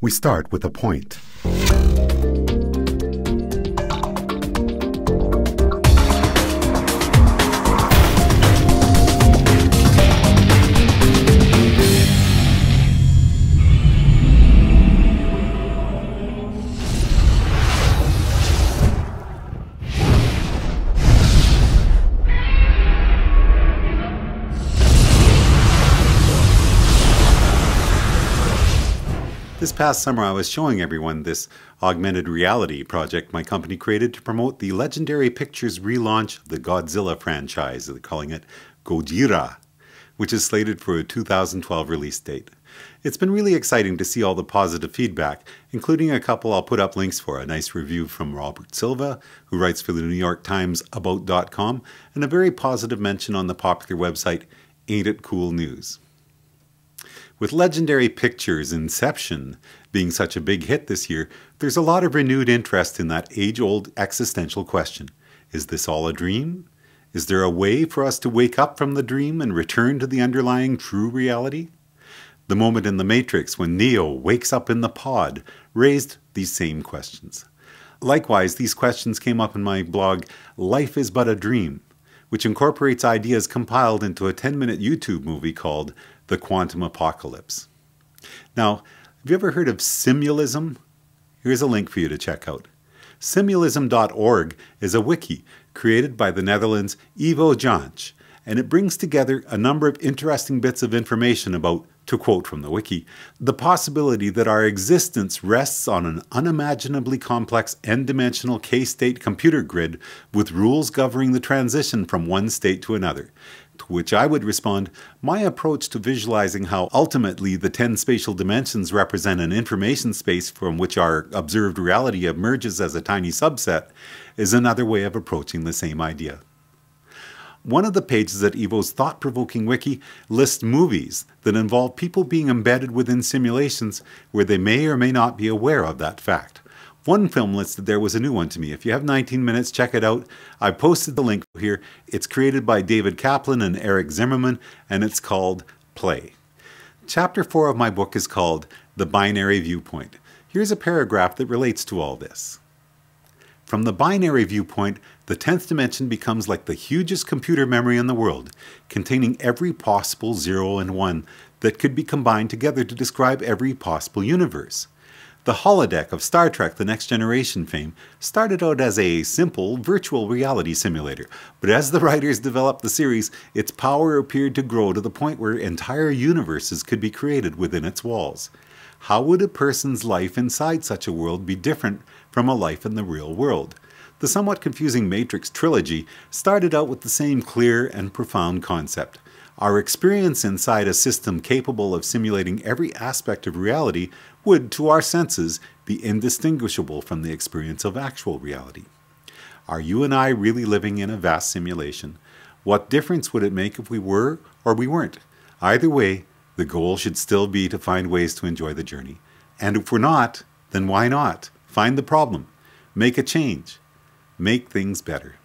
We start with a point. This past summer I was showing everyone this augmented reality project my company created to promote the Legendary Pictures relaunch of the Godzilla franchise. They're calling it Gojira, which is slated for a 2012 release date. It's been really exciting to see all the positive feedback, including a couple I'll put up links for, a nice review from Robert Silva, who writes for the New York Times About.com, and a very positive mention on the popular website Ain't It Cool News. With Legendary Pictures' Inception being such a big hit this year, there's a lot of renewed interest in that age-old existential question. Is this all a dream? Is there a way for us to wake up from the dream and return to the underlying true reality? The moment in The Matrix when Neo wakes up in the pod raised these same questions. Likewise, these questions came up in my blog, Life is But a Dream, which incorporates ideas compiled into a 10-minute YouTube movie called The Quantum Apocalypse. Now, have you ever heard of Simulism? Here's a link for you to check out. Simulism.org is a wiki created by the Netherlands' Ivo Jansch, and it brings together a number of interesting bits of information about, to quote from the wiki, the possibility that our existence rests on an unimaginably complex n-dimensional k-state computer grid with rules governing the transition from one state to another. To which I would respond, my approach to visualizing how ultimately the 10 spatial dimensions represent an information space from which our observed reality emerges as a tiny subset is another way of approaching the same idea. One of the pages at Ivo's thought-provoking wiki lists movies that involve people being embedded within simulations where they may or may not be aware of that fact. One film listed there was a new one to me. If you have 19 minutes, check it out. I posted the link here. It's created by David Kaplan and Eric Zimmerman, and it's called Play. Chapter 4 of my book is called The Binary Viewpoint. Here's a paragraph that relates to all this. From the binary viewpoint, the 10th dimension becomes like the hugest computer memory in the world, containing every possible 0 and 1 that could be combined together to describe every possible universe. The holodeck of Star Trek The Next Generation fame started out as a simple virtual reality simulator, but as the writers developed the series, its power appeared to grow to the point where entire universes could be created within its walls. How would a person's life inside such a world be different from a life in the real world? The somewhat confusing Matrix trilogy started out with the same clear and profound concept. Our experience inside a system capable of simulating every aspect of reality would, to our senses, be indistinguishable from the experience of actual reality. Are you and I really living in a vast simulation? What difference would it make if we were or we weren't? Either way, the goal should still be to find ways to enjoy the journey. And if we're not, then why not? Find the problem. Make a change. Make things better.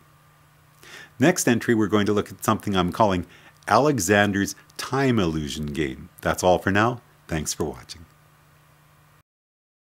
Next entry, we're going to look at something I'm calling Alexander's time illusion game. That's all for now. Thanks for watching.